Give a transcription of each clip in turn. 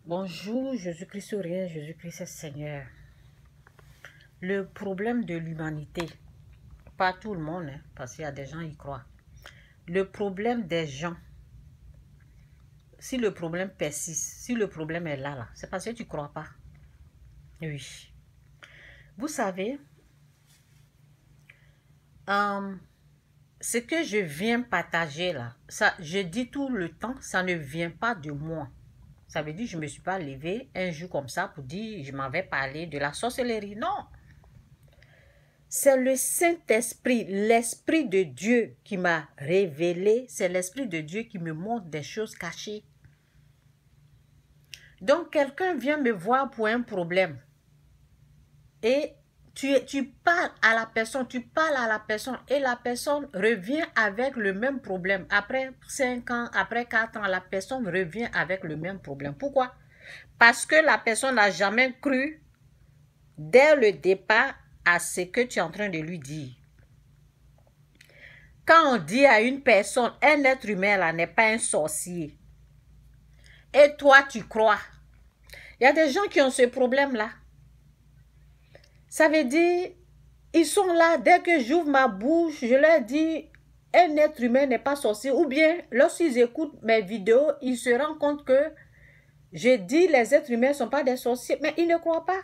Bonjour, Jésus-Christ rien, Jésus-Christ est Seigneur. Le problème de l'humanité, pas tout le monde, hein, parce qu'il y a des gens qui y croient. Le problème des gens, si le problème persiste, si le problème est là, c'est parce que tu ne crois pas. Oui. Vous savez, ce que je viens partager là, ça, je dis tout le temps, ça ne vient pas de moi. Ça veut dire que je ne me suis pas levée un jour comme ça pour dire je m'avais parlé de la sorcellerie. Non. C'est le Saint-Esprit, l'Esprit de Dieu qui m'a révélé. C'est l'Esprit de Dieu qui me montre des choses cachées. Donc, quelqu'un vient me voir pour un problème. Et tu parles à la personne, et la personne revient avec le même problème. Après 5 ans, après 4 ans, la personne revient avec le même problème. Pourquoi? Parce que la personne n'a jamais cru dès le départ à ce que tu es en train de lui dire. Quand on dit à une personne, un être humain là n'est pas un sorcier, et toi tu crois, il y a des gens qui ont ce problème-là. Ça veut dire, ils sont là, dès que j'ouvre ma bouche, je leur dis, un être humain n'est pas sorcier. Ou bien, lorsqu'ils écoutent mes vidéos, ils se rendent compte que je dis, les êtres humains ne sont pas des sorciers. Mais ils ne croient pas.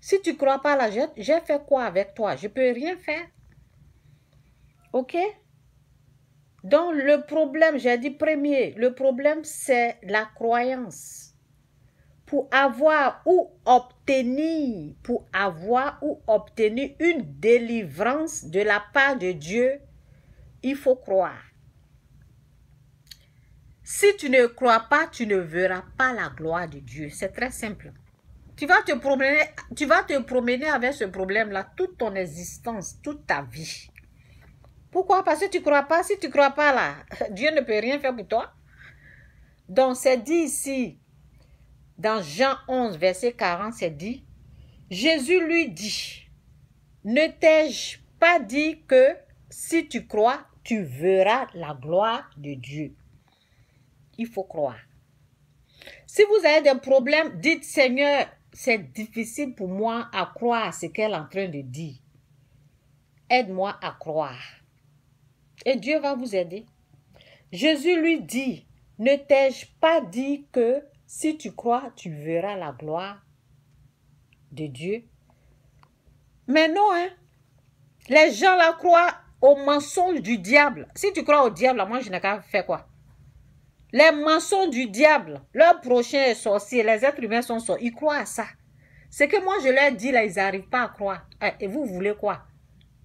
Si tu ne crois pas là, j'ai fait quoi avec toi? Je ne peux rien faire. Ok? Donc, le problème, j'ai dit premier, le problème, c'est la croyance. Pour avoir ou obtenir une délivrance de la part de Dieu, il faut croire. Si tu ne crois pas, tu ne verras pas la gloire de Dieu. C'est très simple. Tu vas te promener avec ce problème-là toute ton existence, toute ta vie. Pourquoi? Parce que tu ne crois pas. Si tu ne crois pas là, Dieu ne peut rien faire pour toi. Donc, c'est dit ici, dans Jean 11, verset 40, c'est dit, Jésus lui dit, ne t'ai-je pas dit que si tu crois, tu verras la gloire de Dieu. Il faut croire. Si vous avez des problèmes, dites, Seigneur, c'est difficile pour moi à croire ce qu'elle est en train de dire. Aide-moi à croire. Et Dieu va vous aider. Jésus lui dit, ne t'ai-je pas dit que si tu crois, tu verras la gloire de Dieu? Mais non, hein. Les gens là croient au mensonge du diable. Si tu crois au diable, moi je n'ai qu'à faire quoi? Les mensonges du diable, leur prochain est sorcier, les êtres humains sont sorciers, ils croient à ça. Ce que moi je leur dis là, ils n'arrivent pas à croire. Et vous voulez quoi?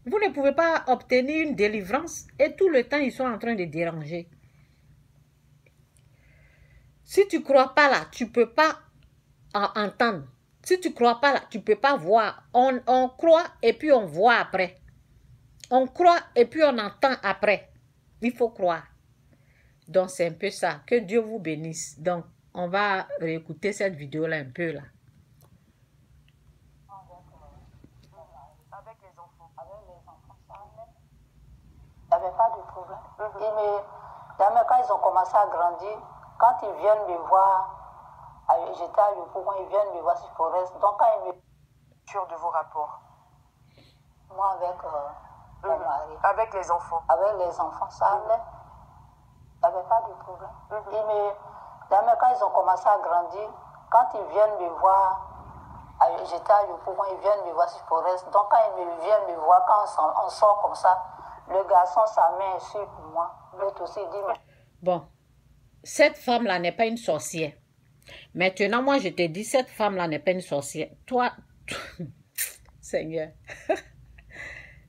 Vous ne pouvez pas obtenir une délivrance et tout le temps ils sont en train de déranger. Si tu ne crois pas là, tu ne peux pas entendre. Si tu ne crois pas là, tu ne peux pas voir. On croit et puis on voit après. On croit et puis on entend après. Il faut croire. Donc, c'est un peu ça. Que Dieu vous bénisse. Donc, on va réécouter cette vidéo-là un peu là. Avec les enfants. Ça allait. Il n'y avait pas de problème. Quand ils ont commencé à grandir, quand ils viennent me voir, j'étais à Yopougon, ils viennent me voir sur Forest. Donc, quand ils me... Sûr de vos rapports. Moi, avec mon mari. Avec les enfants. Avec les enfants, ça allait. Il n'y avait pas de problème. Quand ils ont commencé à grandir, quand ils viennent me voir, j'étais à Yopougon, ils viennent me voir sur Forest. Donc, quand ils viennent me voir, quand on sort comme ça, le garçon, sa main est sur moi. L'autre aussi dit... Bon, cette femme-là n'est pas une sorcière. Maintenant, moi, je te dis, cette femme-là n'est pas une sorcière. Toi, Seigneur,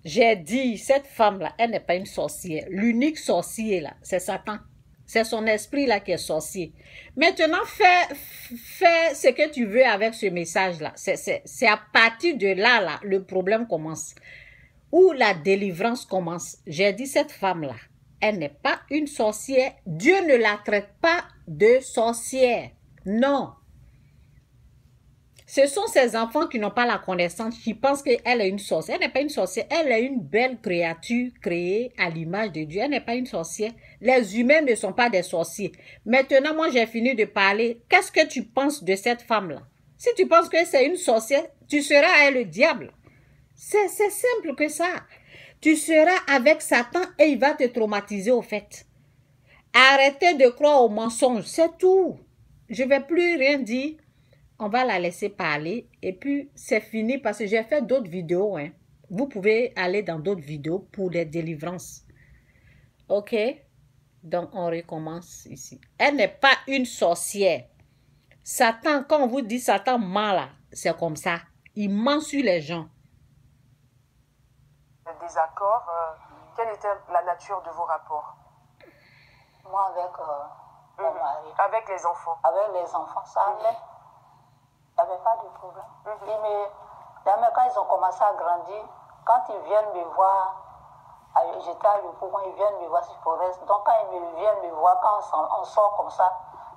j'ai dit, cette femme-là, elle n'est pas une sorcière. L'unique sorcier, là, c'est Satan. C'est son esprit, là, qui est sorcier. Maintenant, fais ce que tu veux avec ce message-là. C'est à partir de là, là, le problème commence. Où la délivrance commence. J'ai dit, cette femme-là, elle n'est pas une sorcière. Dieu ne la traite pas de sorcière. Non. Ce sont ces enfants qui n'ont pas la connaissance, qui pensent qu'elle est une sorcière. Elle n'est pas une sorcière, elle est une belle créature créée à l'image de Dieu. Elle n'est pas une sorcière. Les humains ne sont pas des sorciers. Maintenant, moi, j'ai fini de parler. Qu'est-ce que tu penses de cette femme-là? Si tu penses que c'est une sorcière, tu seras avec le diable. C'est simple que ça. Tu seras avec Satan et il va te traumatiser au fait. Arrêtez de croire aux mensonges, c'est tout. Je ne vais plus rien dire. On va la laisser parler et puis c'est fini parce que j'ai fait d'autres vidéos. Hein. Vous pouvez aller dans d'autres vidéos pour les délivrances. Ok? Donc on recommence ici. Elle n'est pas une sorcière. Satan, quand on vous dit Satan ment là, c'est comme ça. Il ment sur les gens. Désaccord, quelle était la nature de vos rapports? Moi, avec mon mari. Avec les enfants? Avec les enfants, ça allait. Il n'y avait pas de problème. Quand ils ont commencé à grandir, quand ils viennent me voir, j'étais à Yopougon, quand ils viennent me voir sur Forest. Donc quand ils viennent me voir, quand on sort comme ça,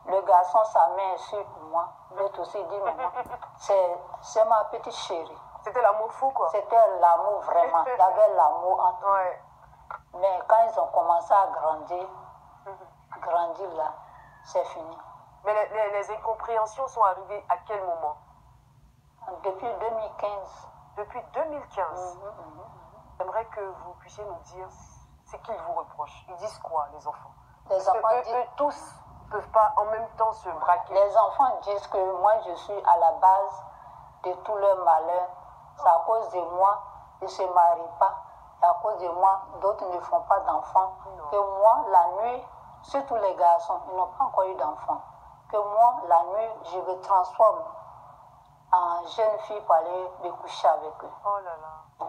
le garçon, sa main sur moi. L'autre aussi dit, maman, c'est ma petite chérie. C'était l'amour fou, quoi. C'était l'amour vraiment. Il y avait l'amour entre Ouais. nous. Mais quand ils ont commencé à grandir, là, c'est fini. Mais les incompréhensions sont arrivées à quel moment? Depuis 2015. Depuis 2015. J'aimerais que vous puissiez nous dire ce qu'ils vous reprochent. Ils disent quoi, les enfants? Les enfants disent... Eux tous ne peuvent pas en même temps se braquer. Les enfants disent que moi, je suis à la base de tout leur malheur. C'est à cause de moi, ils ne se marient pas. Et à cause de moi, d'autres ne font pas d'enfants. Que moi, la nuit, surtout les garçons, ils n'ont pas encore eu d'enfants. Que moi, la nuit, je me transforme en jeune fille pour aller me coucher avec eux. Oh là là.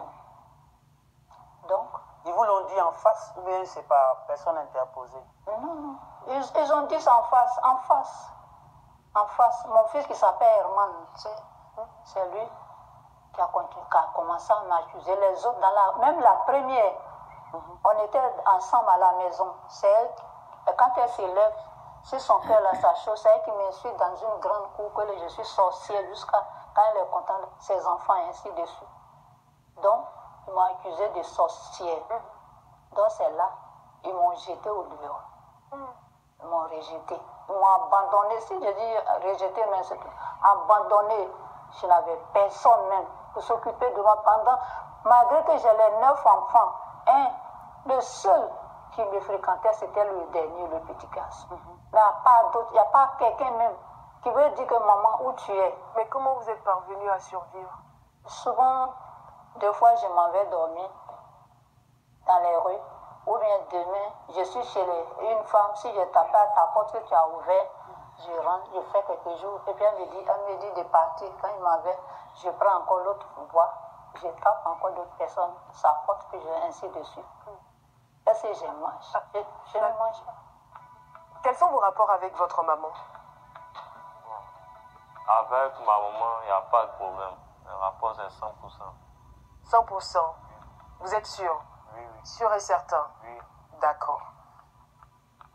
Donc, Ils vous l'ont dit en face ou bien c'est par personne interposée? non. Ils ont dit ça en face. En face. Mon fils qui s'appelle Herman, c'est lui qui a commencé à m'accuser. Les autres, même la première, on était ensemble à la maison. C'est elle, et quand elle se lève, si son cœur là, sa chose, c'est elle qui m'insulte dans une grande cour que je suis sorcière jusqu'à quand elle est contente, ses enfants et ainsi de suite. Donc, ils m'ont accusé de sorcière. Donc, c'est là, ils m'ont jeté au dehors. Ils m'ont rejeté. Ils m'ont abandonné. Si je dis rejeté, mais c'est abandonné. Je n'avais personne même pour s'occuper de moi pendant, malgré que j'ai les 9 enfants. Le seul qui me fréquentait, c'était le dernier, le petit garçon. Il n'y a pas d'autre, il n'y a pas quelqu'un même qui veut dire que maman, où tu es? Mais comment vous êtes parvenu à survivre? Souvent, des fois, je m'en vais dormir dans les rues. Ou bien demain, je suis chez une femme, si je tape à ta porte que tu as ouvert, je rentre, je fais quelques jours. Et puis elle me dit de partir. Quand il m'en va, je prends encore l'autre bois, je tape encore d'autres personnes, sa porte, puis ainsi de suite. Est-ce que je mange? Je ne mange pas. Quels sont vos rapports avec votre maman? Avec ma maman, il n'y a pas de problème. Le rapport, c'est 100%. 100%. Vous êtes sûr? Oui, oui. Sûr et certain? Oui. D'accord.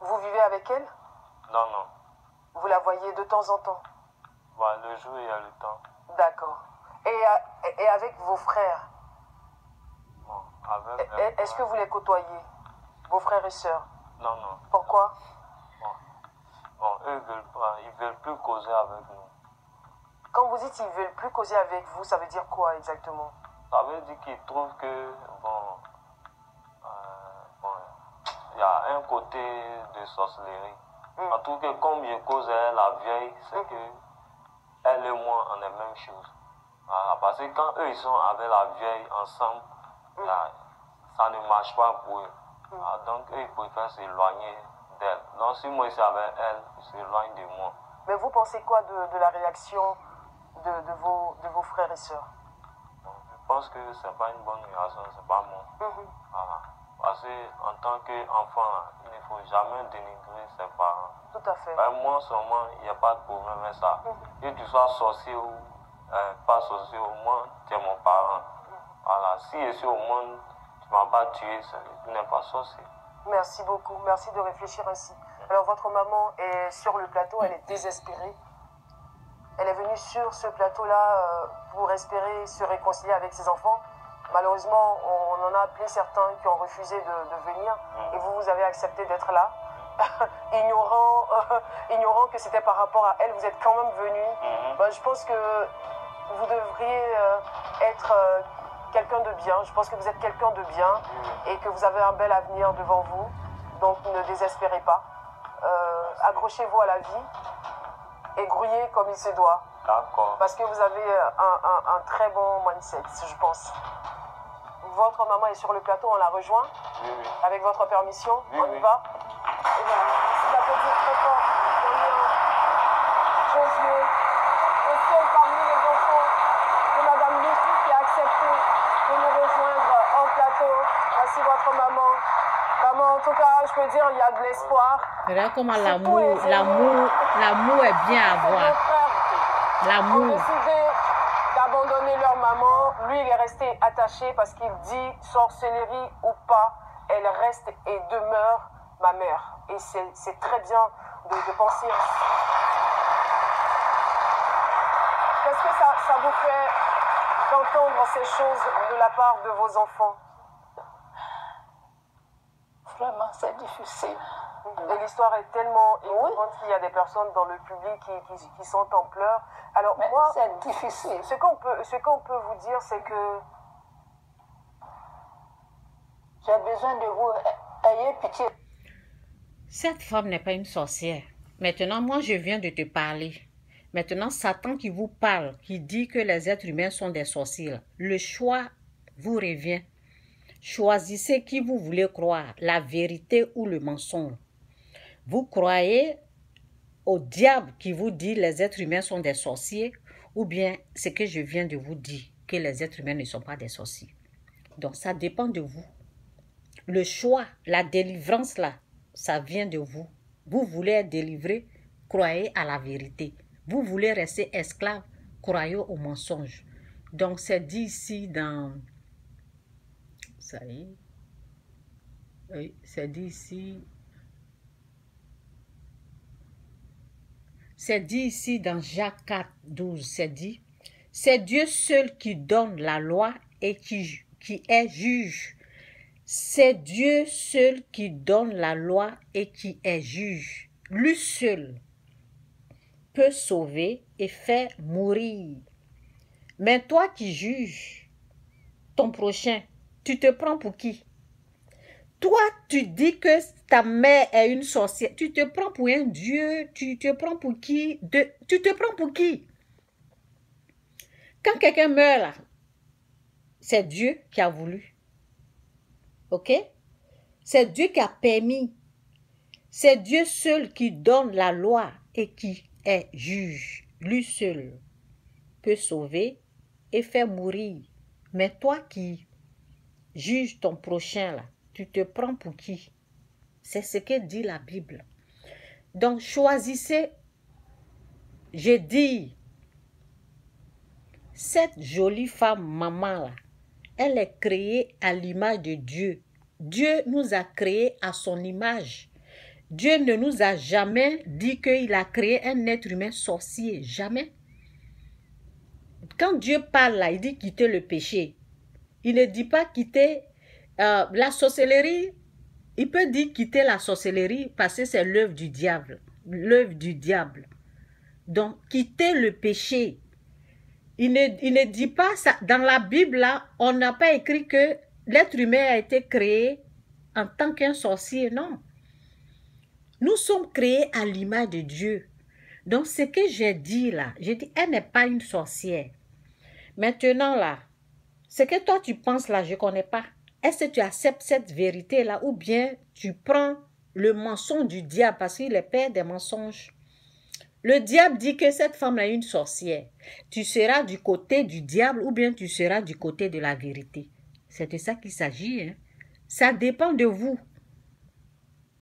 Vous vivez avec elle? Non, non. Vous la voyez de temps en temps? Bah, le jour, il y a le temps. D'accord. Et avec vos frères? Bon, avec Est-ce que vous les côtoyez? Vos frères et sœurs? Non, non. Pourquoi? Bon, eux, ils veulent plus causer avec nous. Quand vous dites qu'ils ne veulent plus causer avec vous, ça veut dire quoi exactement? Ça veut dire qu'ils trouvent que, il y a un côté de sorcellerie. En tout cas, comme je cause la vieille, c'est que elle et moi, on est la même chose. Voilà, parce que quand eux, ils sont avec la vieille ensemble, là, ça ne marche pas pour eux. Voilà, donc, eux, ils préfèrent s'éloigner d'elle. Donc, si moi, je suis avec elle, ils s'éloignent de moi. Mais vous pensez quoi de la réaction de vos frères et sœurs? Bon, je pense que ce n'est pas une bonne relation, c'est pas moi. Voilà. Parce qu'en tant qu'enfant, il ne faut jamais dénigrer ses parents. Tout à fait. Moi, seulement, il n'y a pas de problème avec ça. Que tu sois sorcier ou pas sorcier, au moins, tu es mon parent. Voilà. Si je suis au monde, tu ne m'as pas tué, tu n'es pas sorcier. Merci beaucoup. Merci de réfléchir ainsi. Alors, votre maman est sur le plateau, elle est désespérée. Elle est venue sur ce plateau-là pour espérer se réconcilier avec ses enfants. Malheureusement, on en a appelé certains qui ont refusé de venir et vous avez accepté d'être là. ignorant que c'était par rapport à elle, vous êtes quand même venu. Je pense que vous devriez être quelqu'un de bien. Je pense que vous êtes quelqu'un de bien et que vous avez un bel avenir devant vous. Donc ne désespérez pas. Accrochez-vous à la vie et grouillez comme il se doit. D'accord. Parce que vous avez un très bon mindset, je pense. Votre maman est sur le plateau, on la rejoint. Oui, oui. Avec votre permission, Oui, on y oui. va. Et voilà, merci d'applaudir très fort. Josué, le seul parmi les enfants de Madame Lucie qui a accepté de nous rejoindre en plateau. Voici votre maman. Maman, en tout cas, je peux dire, il y a de l'espoir. Regarde comment l'amour est bien à voir. L'amour. Ont décidé d'abandonner leur maman. Lui, il est resté attaché parce qu'il dit, sorcellerie ou pas, elle reste et demeure ma mère. Et c'est très bien de penser. Qu'est-ce que ça vous fait d'entendre ces choses de la part de vos enfants? Vraiment, c'est difficile. Et l'histoire est tellement émouvante qu'il y a des personnes dans le public qui sont en pleurs. Alors Mais moi, c'est difficile. ce qu'on peut vous dire, c'est que J'ai besoin de vous. Ayez pitié. Cette femme n'est pas une sorcière. Maintenant, moi, je viens de te parler. Maintenant, Satan qui vous parle, qui dit que les êtres humains sont des sorciers. Le choix vous revient. Choisissez qui vous voulez croire, la vérité ou le mensonge. Vous croyez au diable qui vous dit les êtres humains sont des sorciers, ou bien ce que je viens de vous dire, que les êtres humains ne sont pas des sorciers. Donc, ça dépend de vous. Le choix, la délivrance là, ça vient de vous. Vous voulez être délivré, croyez à la vérité. Vous voulez rester esclave, croyez au mensonge. Donc, c'est dit ici dans... Ça y est. Oui, c'est dit ici... C'est dit ici dans Jacques 4, 12, c'est dit, c'est Dieu seul qui donne la loi et qui est juge. C'est Dieu seul qui donne la loi et qui est juge. Lui seul peut sauver et faire mourir. Mais toi qui juges ton prochain, tu te prends pour qui? Toi, tu dis que ta mère est une sorcière. Tu te prends pour un dieu. Tu te prends pour qui? Tu te prends pour qui? Quand quelqu'un meurt là, c'est Dieu qui a voulu. Ok? C'est Dieu qui a permis. C'est Dieu seul qui donne la loi et qui est juge. Lui seul peut sauver et faire mourir. Mais toi qui juges ton prochain là, tu te prends pour qui? C'est ce que dit la Bible. Donc, choisissez. J'ai dit, cette jolie femme, maman, là, elle est créée à l'image de Dieu. Dieu nous a créés à son image. Dieu ne nous a jamais dit qu'il a créé un être humain sorcier. Jamais. Quand Dieu parle là, il dit quitter le péché. Il ne dit pas quitter la sorcellerie. Il peut dire quitter la sorcellerie parce que c'est l'œuvre du diable. L'œuvre du diable. Donc, quitter le péché. Il ne dit pas ça. Dans la Bible, là, on n'a pas écrit que l'être humain a été créé en tant qu'un sorcier. Non. Nous sommes créés à l'image de Dieu. Donc, ce que j'ai dit là, j'ai dit, elle n'est pas une sorcière. Maintenant, là, ce que toi, tu penses là, je ne connais pas. Est-ce que tu acceptes cette vérité-là ou bien tu prends le mensonge du diable parce qu'il est père des mensonges? Le diable dit que cette femme-là est une sorcière. Tu seras du côté du diable ou bien tu seras du côté de la vérité. C'est de ça qu'il s'agit. Hein? Ça dépend de vous.